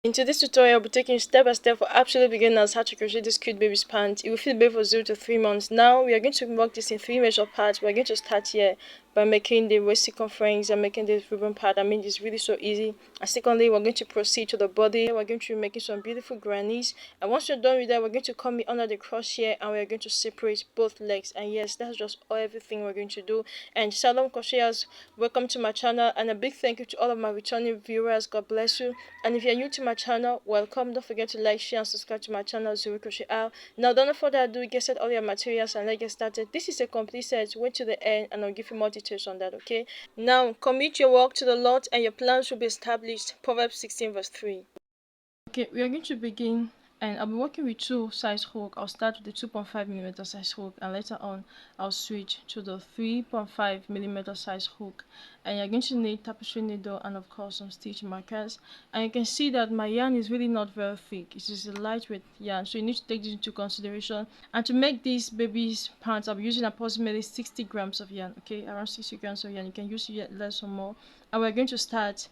In today's tutorial, I'll be taking you step by step for absolute beginners how to crochet this cute baby's pants. It will fit baby for 0 to 3 months. Now, we are going to work this in 3 measure parts. We are going to start here by making the waist circumference and making this ribbon part. I mean, it's really so easy. And secondly, we're going to proceed to the body. We're going to be making some beautiful grannies. And once you're done with that, we're going to come in under the crochet and we're going to separate both legs. And yes, that's just everything we're going to do. And Shalom crocheters, welcome to my channel. And a big thank you to all of my returning viewers. God bless you. And if you're new to my channel, welcome. Don't forget to like, share, and subscribe to my channel, Zoe CrochetR. Now, don't further ado, get set all your materials and let's get started. This is a complete set. Wait to the end and I'll give you more details on that, okay? Now, commit your work to the Lord and your plans will be established. Proverbs 16 verse 3. Okay, we are going to begin, and I'll be working with 2 size hook. I'll start with the 2.5mm size hook, and later on I'll switch to the 3.5mm size hook. And you're going to need tapestry needle and of course some stitch markers. And you can see that my yarn is really not very thick. It is a lightweight yarn, so you need to take this into consideration. And to make these babies pants, I'll be using approximately 60 grams of yarn. Okay, around 60 grams of yarn. You can use less or more. And we're going to start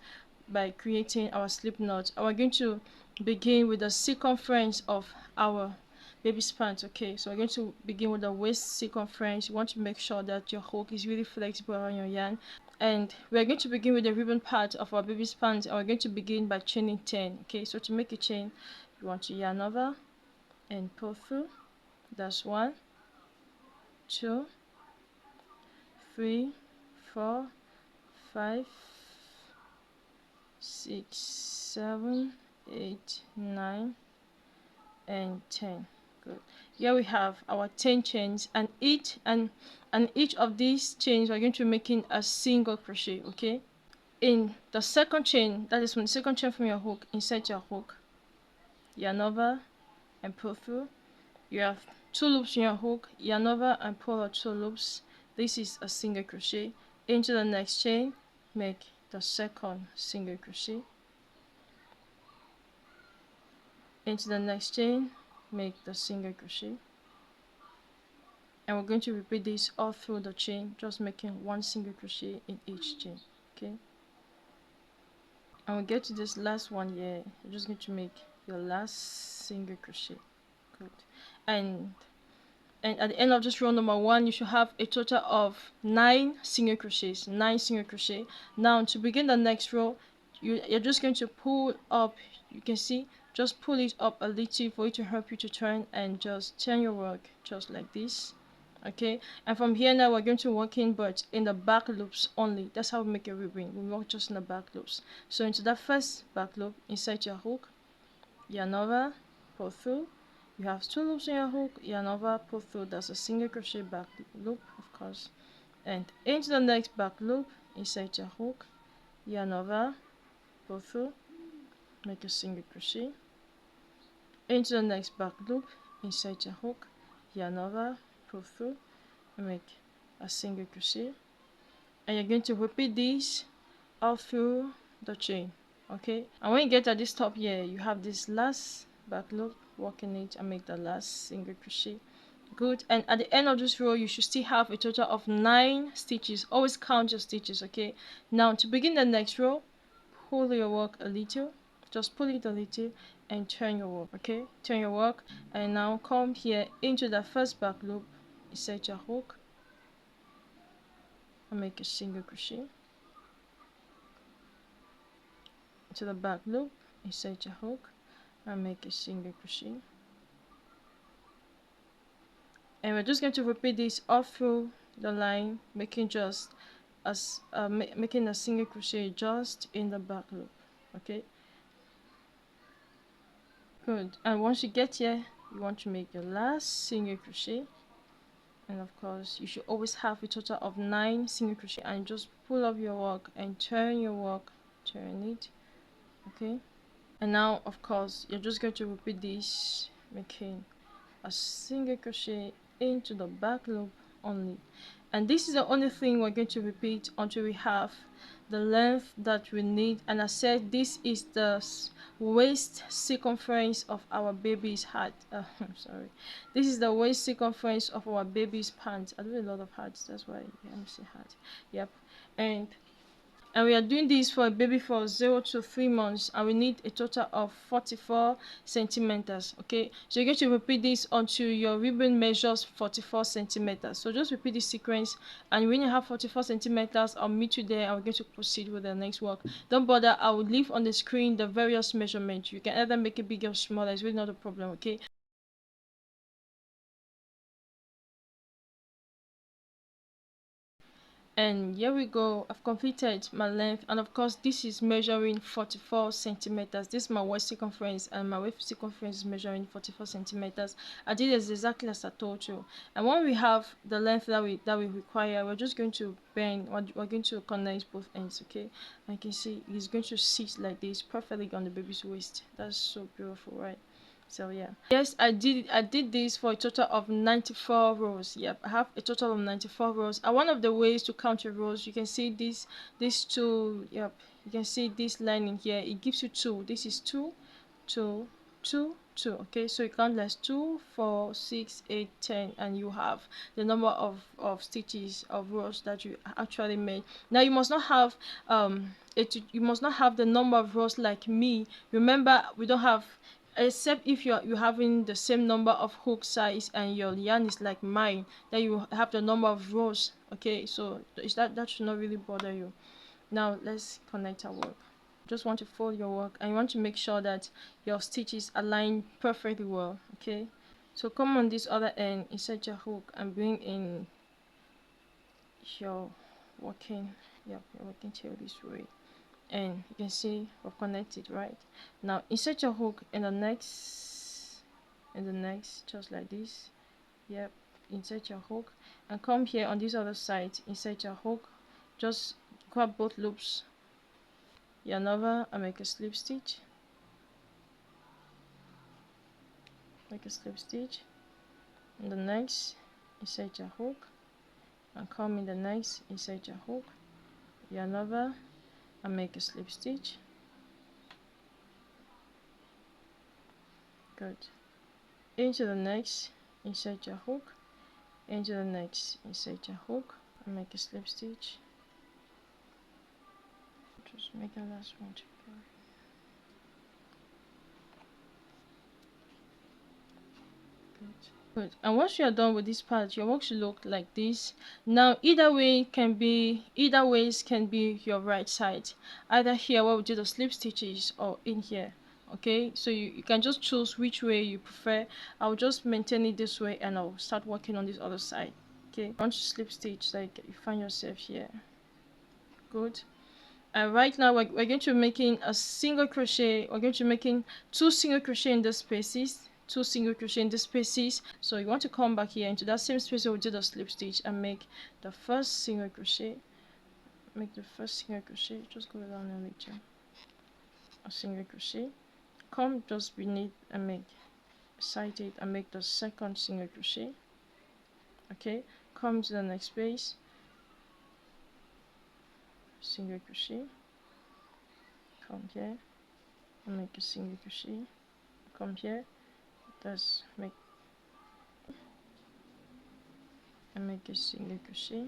by creating our slip knot. And we're going to begin with the circumference of our baby's pants. Okay, so we're going to begin with the waist circumference. You want to make sure that your hook is really flexible around your yarn. And we're going to begin with the ribbon part of our baby's pants, and we're going to begin by chaining 10. Okay, so to make a chain, you want to yarn over and pull through. That's 1, 2, 3, 4, 5, 6, 7, 8, 9, and 10. Good. Here we have our 10 chains, and each of these chains we're going to be making a single crochet. Okay, in the second chain, that is from the second chain from your hook, insert your hook, yarn over and pull through. You have 2 loops in your hook, yarn over and pull out 2 loops. This is a single crochet. Into the next chain, make the second single crochet. Into the next chain, make the single crochet. And we're going to repeat this all through the chain, just making 1 single crochet in each chain. Okay, and we get to this last one here, you're just going to make your last single crochet. Good. And at the end of this row number 1, you should have a total of 9 single crochets. 9 single crochet. Now to begin the next row, you're just going to pull up. You can see, just pull it up a little for it to help you to turn, and just turn your work just like this. Okay, and from here now we're going to work in, but in the back loops only. That's how we make a ribbon. We work just in the back loops. So into that first back loop, insert your hook, yarn over, pull through. You have 2 loops in your hook, yarn over, pull through. That's a single crochet back loop, of course. And into the next back loop, insert your hook, yarn over, pull through, make a single crochet. Into the next back loop, insert your hook, yarn over, pull through, and make a single crochet. And you're going to repeat this all through the chain. Okay, and when you get at this top here, you have this last back loop, work in it and make the last single crochet. Good. And at the end of this row, you should still have a total of 9 stitches. Always count your stitches. Okay, now to begin the next row, pull your work a little, just pull it a little and turn your work. Okay, turn your work, and now come here into the first back loop, insert your hook and make a single crochet. To the back loop, insert your hook and make a single crochet. And we're just going to repeat this all through the line, making just making a single crochet just in the back loop. Okay, good. And once you get here, you want to make your last single crochet, and of course you should always have a total of 9 single crochet, and just pull up your work and turn your work, turn it. Okay, and now of course you're just going to repeat this, making a single crochet into the back loop only. And this is the only thing we're going to repeat until we have the length that we need. And I said this is the waist circumference of our baby's hat. I'm sorry, this is the waist circumference of our baby's pants. I do a lot of hats, that's why I'm saying hat. Yep. And And we are doing this for a baby for 0 to 3 months, and we need a total of 44 centimeters. Okay, so you're going to repeat this until your ribbon measures 44 centimeters. So just repeat this sequence, and when you have 44 centimeters, I'll meet you there and we're going to proceed with the next work. Don't bother, I will leave on the screen the various measurements. You can either make it bigger or smaller, it's really not a problem. Okay, and here we go. I've completed my length, and of course this is measuring 44 centimeters. This is my waist circumference, and my waist circumference is measuring 44 centimeters. I did this exactly as I told you. And when we have the length that we require, we're just going to bend. We're going to connect both ends. Okay, and you can see it's going to sit like this perfectly on the baby's waist. That's so beautiful, right? So yeah, yes, I did this for a total of 94 rows. Yep, I have a total of 94 rows. And one of the ways to count your rows, you can see these two. Yep, you can see this line in here. It gives you two. This is two, two, two, two. Okay, so you count as 2, 4, 6, 8, 10, and you have the number of stitches of rows that you actually made. Now you must not have you must not have the number of rows like me. Remember, we don't have, except if you're having the same number of hook size and your yarn is like mine, then you have the number of rows. Okay, so is that should not really bother you. Now let's connect our work. Just want to fold your work, and you want to make sure that your stitches align perfectly well. Okay, so come on this other end, insert your hook and bring in your working, yep, your working tail this way, and you can see we've connected. Right, now insert your hook in the next, just like this. Yep, insert your hook and come here on this other side, insert your hook, just grab both loops, yarn over and make a slip stitch, in the next, insert your hook and come in the next, insert your hook, yarn over and make a slip stitch. Good. Into the next, insert your hook, into the next, insert your hook and make a slip stitch. Just make the last one to go. Good. And once you are done with this part, your work should look like this. Now either ways can be your right side, either here where we do the slip stitches or in here. Okay, so you can just choose which way you prefer. I'll just maintain it this way and I'll start working on this other side. Okay, once you slip stitch, like you find yourself here. Good. And right now we're going to be making a single crochet. We're going to be making 2 single crochet in the spaces, 2 single crochet in the spaces. So you want to come back here into that same space where we did the slip stitch and make the first single crochet. Make the first single crochet. Just go down and make a single crochet. Come just beneath and make beside it and make the second single crochet. Okay, come to the next space, single crochet, come here and make a single crochet, come here, just make a single crochet.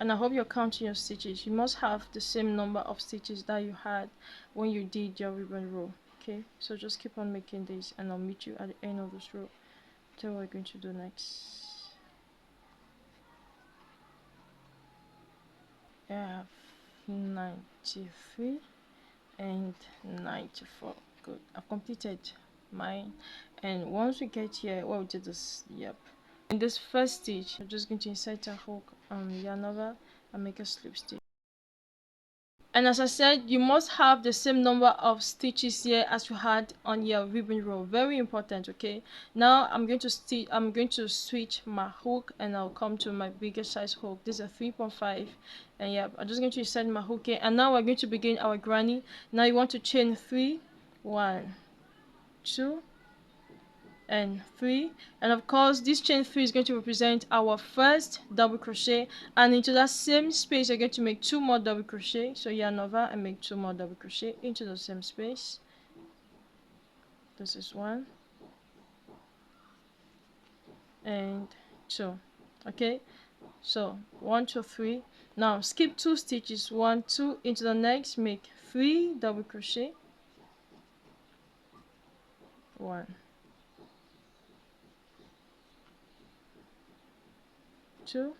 And I hope you're counting your stitches. You must have the same number of stitches that you had when you did your ribbon row. Okay, so just keep on making this and I'll meet you at the end of this row. Tell what we're going to do next. I have 93 and 94. Good, I've completed mine. And once we get here, well, we did this, yep, in this first stitch I'm just going to insert a hook, yarn over and make a slip stitch. And as I said, you must have the same number of stitches here as you had on your ribbon row. Very important. Okay, now I'm going to switch my hook and I'll come to my bigger size hook. This is a 3.5, and yeah, I'm just going to insert my hook here, and now we're going to begin our granny. Now you want to chain 3, 1, 2 and 3, and of course this chain 3 is going to represent our first double crochet, and into that same space you're going to make 2 more double crochet. So yarn over and make 2 more double crochet into the same space. This is 1 and 2. Okay, so 1, 2, 3, Now skip 2 stitches, 1 2 into the next, make 3 double crochet, 1 2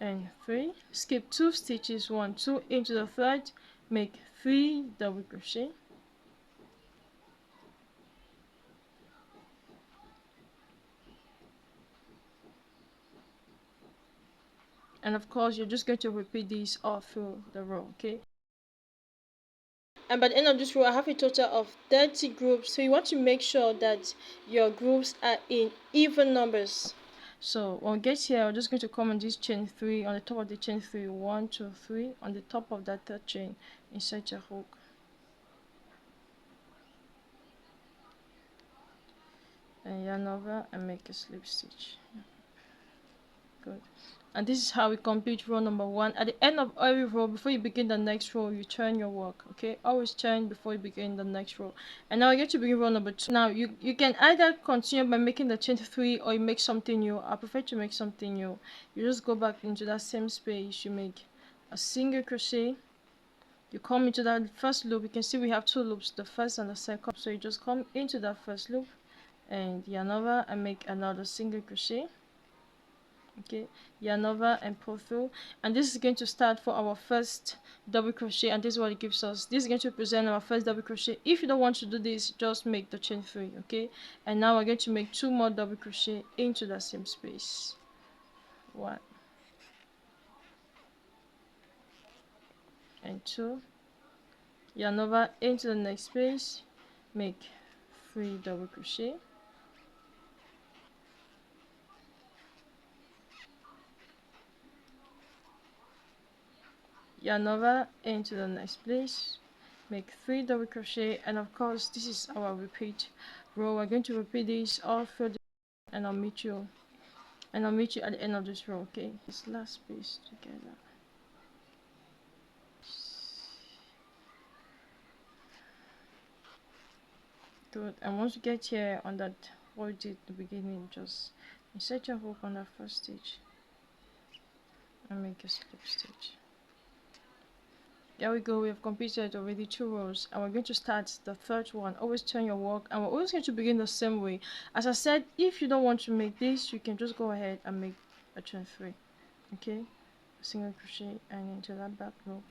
and 3. Skip 2 stitches, 1 2 into the thread, make 3 double crochet, and of course you're just going to repeat this all through the row. Okay, and by the end of this row I have a total of 30 groups, so you want to make sure that your groups are in even numbers. So when we get here, we're just going to come on this chain 3, on the top of the chain 3, 1 2 3, on the top of that third chain, insert your hook, and yarn over and make a slip stitch. Good. And this is how we complete row number 1. At the end of every row, before you begin the next row, you turn your work. Okay, always turn before you begin the next row. And now you get to begin row number 2. Now you can either continue by making the chain 3, or you make something new. I prefer to make something new. You just go back into that same space, you make a single crochet, you come into that first loop. You can see we have 2 loops, the first and the second. So you just come into that first loop and yarn over and make another single crochet. Okay, yarn over and pull through, and this is going to start for our first double crochet, and this is what it gives us. This is going to represent our first double crochet. If you don't want to do this, just make the chain 3. Okay, and now we're going to make 2 more double crochet into the same space, 1 and 2, yarn over into the next space, make 3 double crochet, yarn over into the next place, make 3 double crochet, and of course this is our repeat row. We're going to repeat this all through the, and I'll meet you at the end of this row. Okay, this last piece together. Good. And once you get here on that what we did at the beginning, just insert your hook on that first stitch and make a slip stitch. There we go, we have completed already 2 rows, and we're going to start the third one. Always turn your work, and we're always going to begin the same way. As I said, if you don't want to make this, you can just go ahead and make a chain 3. Okay, a single crochet and into that back loop.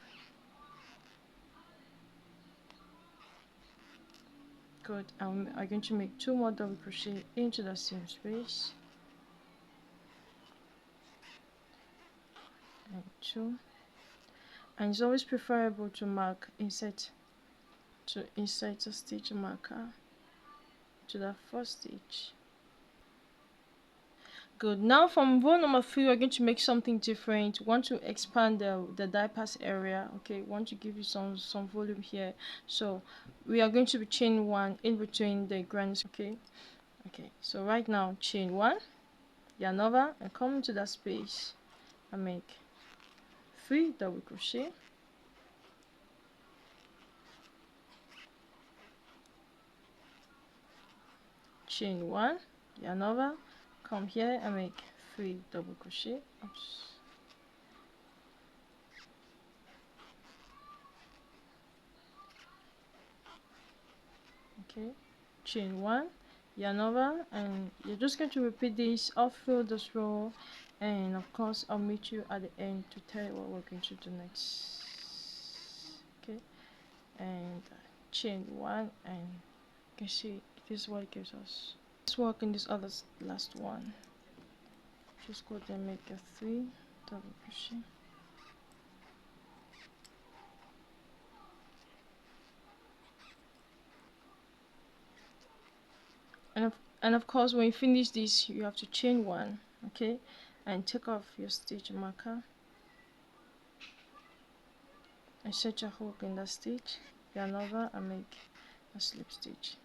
Good, and I'm going to make 2 more double crochet into the same space, and 2. And it's always preferable to mark insert a stitch marker to that first stitch. Good. Now from row number 3, we're going to make something different. We want to expand the die pass area. Okay, we want to give you some volume here, so we are going to be chain 1 in between the grannies. Okay, so right now chain 1, yarn over and come into that space and make 3 double crochet, chain 1, yarn over, come here and make 3 double crochet. Oops. Okay, chain 1, yarn over, and you're just going to repeat this all through this row, and of course I'll meet you at the end to tell you what we're going to do next. Okay, and chain 1, and you can see this is what it gives us. Let's work in this other last one. Just go there and make a 3 double crochet, and of course when you finish this you have to chain 1. Okay, and take off your stitch marker and set your hook in that stitch, yarn over and make a slip stitch.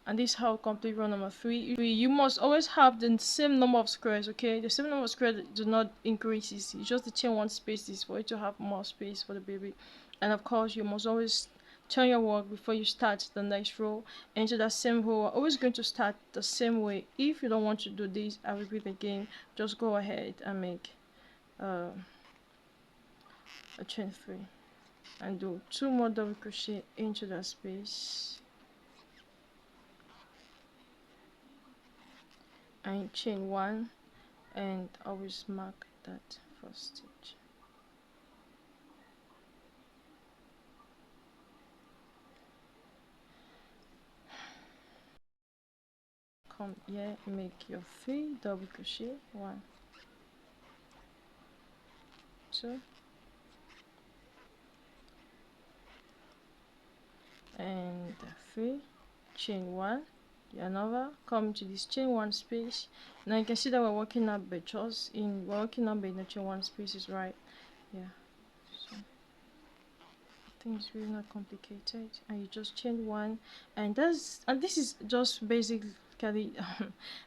And this is how complete row number 3. You must always have the same number of squares. Okay, the same number of squares do not increase, it's just the chain 1 spaces for you to have more space for the baby. And of course you must always turn your work before you start the next row into that same row. We're always going to start the same way. If you don't want to do this, I repeat again, just go ahead and make a chain 3 and do 2 more double crochet into that space and chain 1, and always mark that first stitch. Come here, make your 3 double crochet, 1, 2, and 3, chain 1, another, come to this chain 1 space. Now you can see that we're working up by choice, we're working up by the chain 1 spaces, right? Yeah, so I think it's really not complicated, and you just chain 1, and this is just basically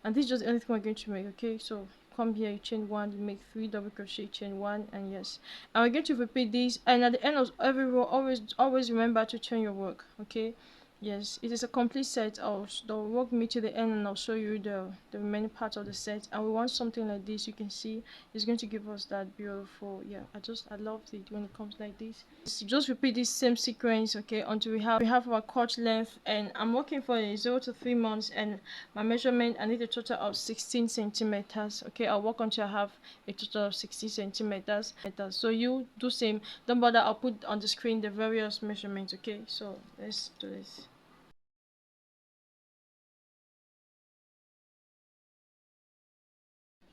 and this is just anything we're going to make. Okay, so come here, you chain 1, you make 3 double crochet, chain 1, and yes, and we're going to repeat this, and at the end of every row, always remember to turn your work. Okay, yes, it is a complete set. They'll walk me to the end and I'll show you the remaining part of the set, and we want something like this. You can see it's going to give us that beautiful, yeah, I love it when it comes like this. So just repeat this same sequence, okay, until we have our cut length, and I'm working for a 0 to 3 months, and my measurement, I need a total of 16 centimeters. Okay, I'll work until I have a total of 16 centimeters. So you do same, don't bother, I'll put on the screen the various measurements. Okay, so let's do this.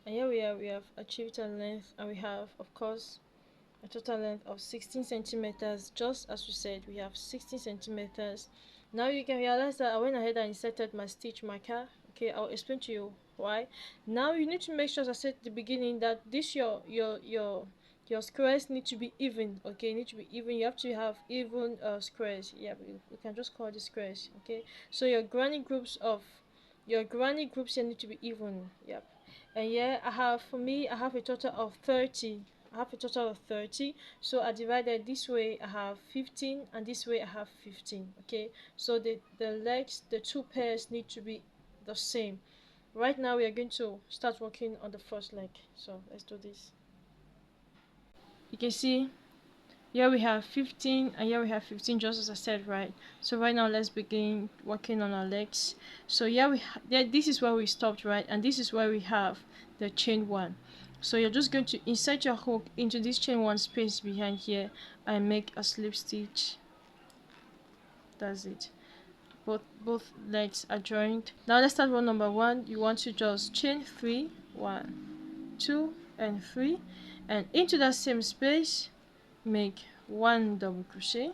And here we have achieved a length, and we have, of course, a total length of 16 centimeters. Just as we said, we have 16 centimeters. Now you can realize that I went ahead and inserted my stitch marker. Okay, I'll explain to you why. Now you need to make sure, as I said at the beginning, that this your squares need to be even. Okay, need to be even. You have to have even squares. Yeah, we can just call this squares. Okay, so your granny groups here need to be even. Yep. And yeah, for me I have a total of 30. I have a total of 30, so I divided this way, I have 15, and this way I have 15. Okay, so the legs, the two pairs need to be the same. Right now we are going to start working on the first leg, so let's do this. You can see here we have 15 and here we have 15, just as I said, right? So right now let's begin working on our legs. So here this is where we stopped, right? And this is where we have the chain 1. So you're just going to insert your hook into this chain 1 space behind here and make a slip stitch. That's it. Both legs are joined. Now let's start row number 1. You want to just chain 3, 1, 2, and 3, and into that same space make 1 double crochet.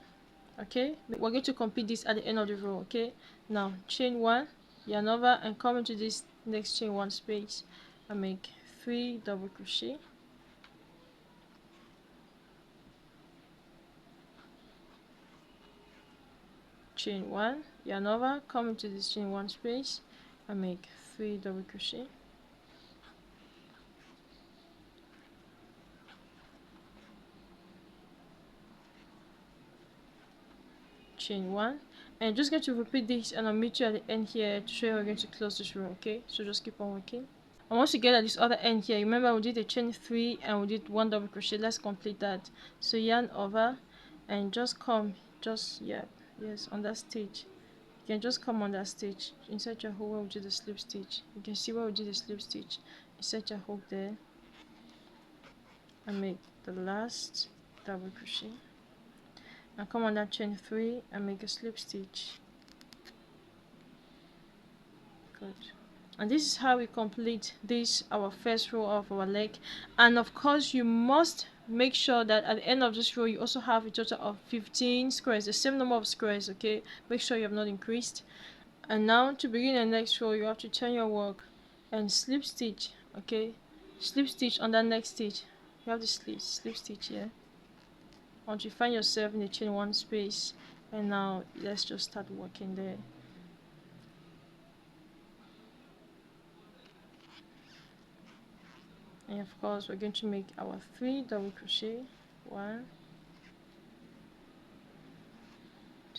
Okay, we're going to complete this at the end of the row. Okay, now chain 1, yarn over, and come into this next chain 1 space and make 3 double crochet. Chain 1, yarn over, come into this chain 1 space and make 3 double crochet. Chain 1, and just going to repeat this, and I'll meet you at the end here to show you how we're going to close this row. Okay, so just keep on working. And once you get at this other end here, remember we did a chain 3 and we did 1 double crochet. Let's complete that. So yarn over and just come, yes, on that stitch. You can just come on that stitch, insert your hook where we did the slip stitch. You can see where we did the slip stitch, insert your hook there and make the last double crochet, and come on that chain 3 and make a slip stitch. Good. And this is how we complete this, our first row of our leg. And of course you must make sure that at the end of this row you also have a total of 15 squares, the same number of squares. Okay, make sure you have not increased. And now to begin the next row you have to turn your work and slip stitch. Okay, slip stitch on that next stitch. You have the slip stitch here until you find yourself in the chain 1 space. And now let's just start working there. And of course we're going to make our 3 double crochet, 1,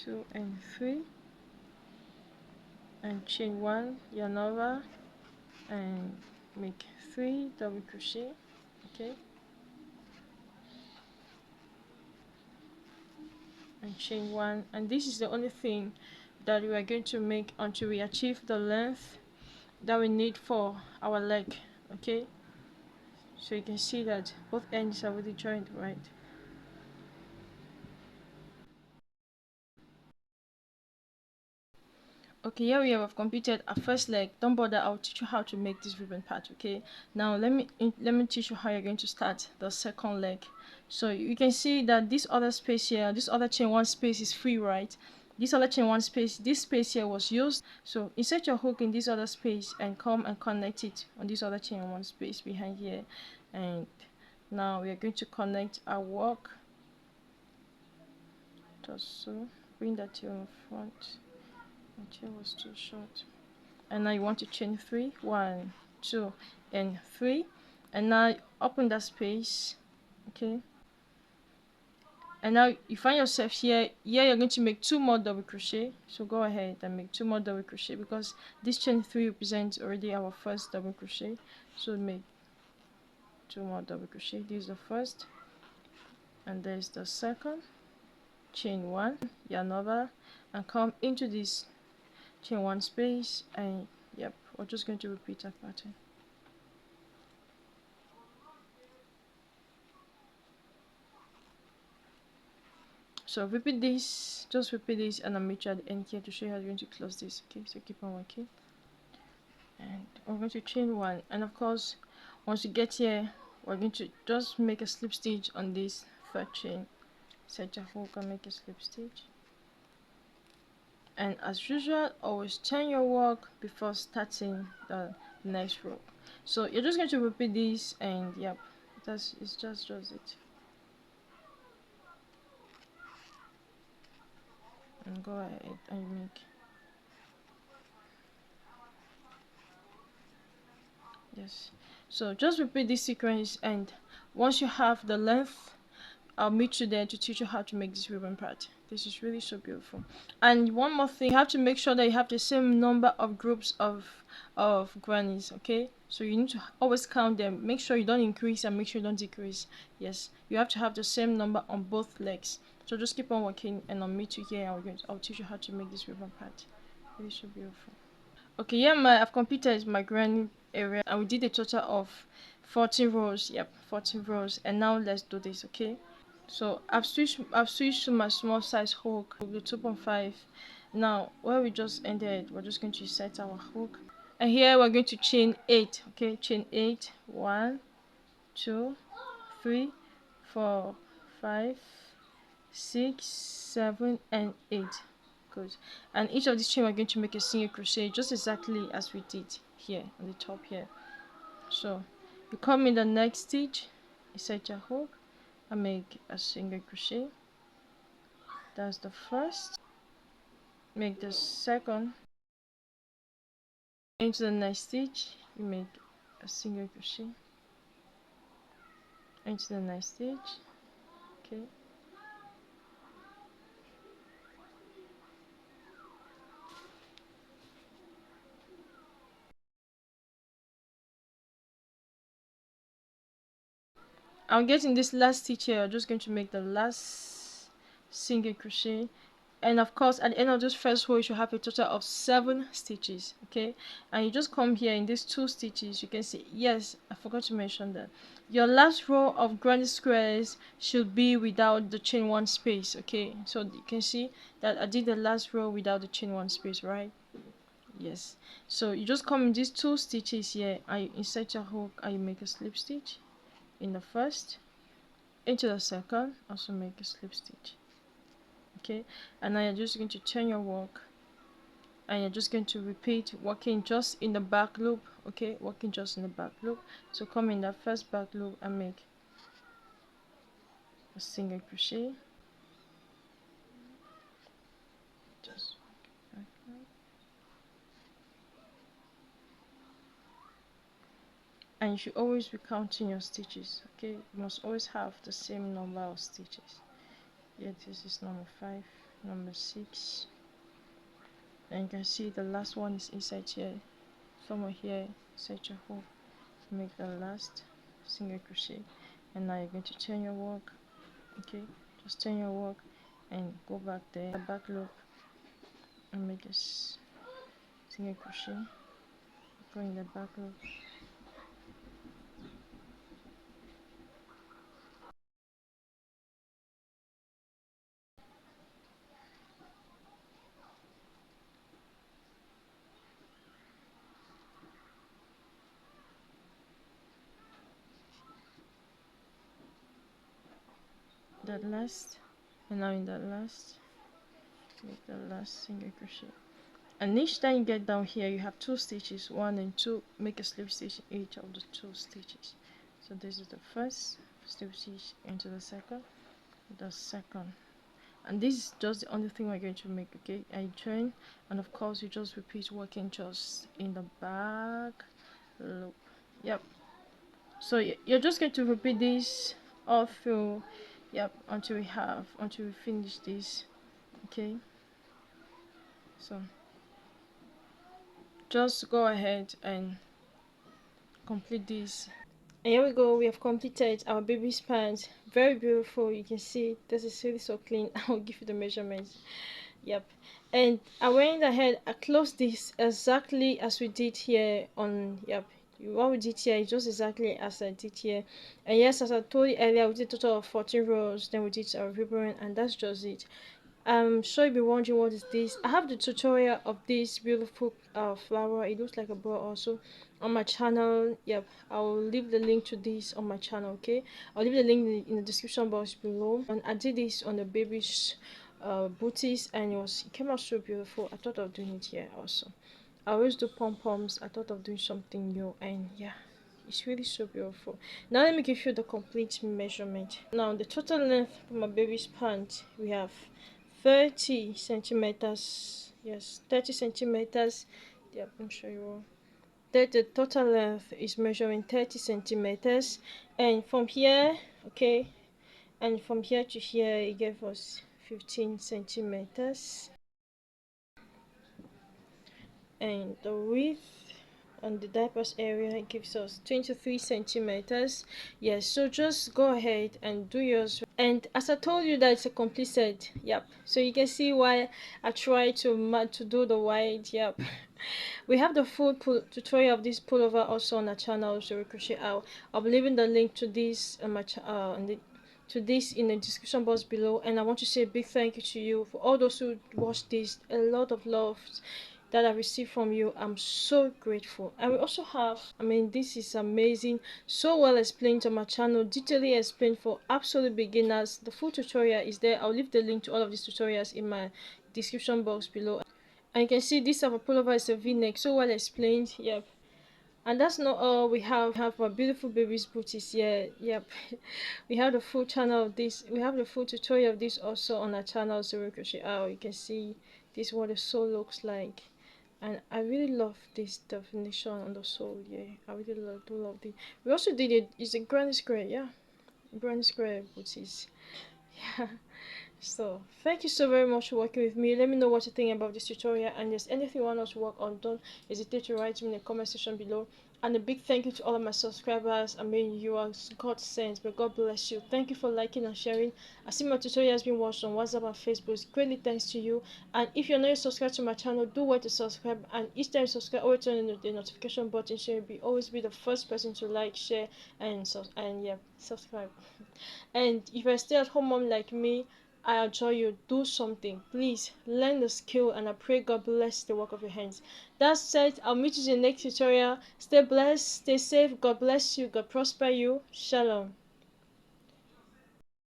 2 and 3, and chain 1, yarn over, and make 3 double crochet. Okay, and chain 1, and this is the only thing that we are going to make until we achieve the length that we need for our leg. Okay, so you can see that both ends are already joined, right? Okay, here we have completed our first leg. Don't bother, I'll teach you how to make this ribbon part. Okay, now let me teach you how you're going to start the second leg. So you can see that this other space here, this other chain 1 space is free, right? This other chain 1 space, this space here was used. So insert your hook in this other space and come and connect it on this other chain 1 space behind here. And now we are going to connect our work, just so. Bring that to your front. My chain was too short. And now you want to chain 3, 1, 2 and 3, and now open that space. Okay, and now you find yourself here. You're going to make 2 more double crochet, so go ahead and make 2 more double crochet because this chain 3 represents already our first double crochet. So make 2 more double crochet. This is the first, and there's the second. Chain 1, yarn over, and come into this chain 1 space, and yep, we're just going to repeat that pattern. So repeat this, just repeat this, and I'll meet you at the end here to show you how you're going to close this. Okay, so keep on working, and we're going to chain 1, and of course once you get here we're going to just make a slip stitch on this third chain. Set your hook and make a slip stitch, and as usual always turn your work before starting the next row. So you're just going to repeat this, and yep, it's just it. And go ahead and make, yes, so just repeat this sequence, and once you have the length I'll meet you there to teach you how to make this ribbon part. This is really so beautiful. And one more thing, you have to make sure that you have the same number of groups of grannies. Okay, so you need to always count them. Make sure you don't increase and make sure you don't decrease. Yes, you have to have the same number on both legs. So just keep on working, and I'll meet you here. I'll teach you how to make this ribbon part. Really so beautiful. Okay, yeah, I've completed my granny area, and we did a total of 14 rows. Yep, 14 rows. And now let's do this. Okay, so I've switched to my small size hook, the 2.5. Now where we just ended, we're just going to set our hook, and here we're going to chain 8. Okay, chain 8, 1, 2, 3, 4, 5, 6, 7 and 8. Good. And each of these chain we're going to make a single crochet, just exactly as we did here on the top here. So you come in the next stitch, insert your hook and make a single crochet. That's the first. Make the second. Into the next stitch, you make a single crochet. Into the next stitch. Okay. I'm getting this last stitch here. I'm just going to make the last single crochet, and of course at the end of this first row you should have a total of 7 stitches. Okay, and you just come here in these 2 stitches. You can see, yes, I forgot to mention that your last row of granny squares should be without the chain 1 space. Okay, so you can see that I did the last row without the chain 1 space, right? Yes, so you just come in these 2 stitches here, and you insert your hook and you make a slip stitch in the first, into the second, also make a slip stitch. Okay, and now you're just going to turn your work, and you're just going to repeat working just in the back loop. Okay, working just in the back loop. So come in that first back loop and make a single crochet, just like that. And you should always be counting your stitches. Okay, you must always have the same number of stitches. Yeah, this is number 5. number 6, and you can see the last one is inside here, somewhere here, inside your hook. Make the last single crochet, and now you're going to turn your work. Okay, just turn your work and go back there, the back loop, and make a single crochet, go in the back loop. That last, and now in that last, make the last single crochet, and each time you get down here you have 2 stitches, 1 and 2, make a slip stitch in each of the 2 stitches. So this is the first slip stitch into the second, and this is just the only thing we're going to make. Okay, and you turn, and of course you just repeat working just in the back loop. Yep, so you're just going to repeat this all through, yep, until we finish this. Okay, so just go ahead and complete this. And here we go, we have completed our baby's pants. Very beautiful. You can see this is really so clean. I'll give you the measurements. Yep, and I went ahead, I closed this exactly as we did here on, yep, what we did here is just exactly as I did here. And yes, as I told you earlier, we did a total of 14 rows, then we did our ribbon, and that's just it. I'm sure you'll be wondering what is this. I have the tutorial of this beautiful flower, it looks like a bow also, on my channel. Yep, I'll leave the link to this on my channel. Okay, I'll leave the link in the description box below. And I did this on the baby's booties, and it came out so beautiful. I thought of doing it here also. I always do pom-poms. I thought of doing something new, and yeah, it's really so beautiful. Now let me give you the complete measurement. Now the total length for my baby's pants, we have 30 centimeters. Yes, 30 centimeters. Yeah, I'm sure you will. The total length is measuring 30 centimeters, and from here, okay, and from here to here it gave us 15 centimeters, and the width on the diapers area gives us 23 centimeters. Yes, so just go ahead and do yours. And as I told you that it's a complete set. Yep, so you can see why I try to do the wide. Yep. We have the full tutorial of this pullover also on our channel, Zoe CrochetR. I'll be leaving the link to this on my to this in the description box below. And I want to say a big thank you to you for all those who watched this. A lot of love that I received from you. I'm so grateful. And we also have, I mean, this is amazing, so well explained on my channel, detailedly explained for absolute beginners. The full tutorial is there. I'll leave the link to all of these tutorials in my description box below. And you can see this type of pullover is a v-neck, so well explained. Yep. And that's not all. We have our beautiful baby's booties here. Yep. We have the full channel of this. We have the full tutorial of this also on our channel, Zoe CrochetR. You can see this is what the sole looks like. And I really love this definition on the sole. Yeah, I really do love it. We also did it. It's a granny square. Yeah, granny square booties. Yeah. So thank you so very much for working with me. Let me know what you think about this tutorial, and if there's anything you want us to work on, don't hesitate to write me in the comment section below. And a big thank you to all of my subscribers. I mean, you are God sent, but God bless you. Thank you for liking and sharing. I see my tutorial has been watched on WhatsApp and Facebook. It's greatly thanks to you. And if you're not subscribed to my channel, do wait to subscribe. And each time you subscribe, always turn on the notification button so you'll always be the first person to like, share, and yeah, subscribe. And if you're still at home mom like me, I adjure you, do something. Please learn the skill, and I pray God bless the work of your hands. That said, I'll meet you in the next tutorial. Stay blessed, stay safe. God bless you. God prosper you. Shalom.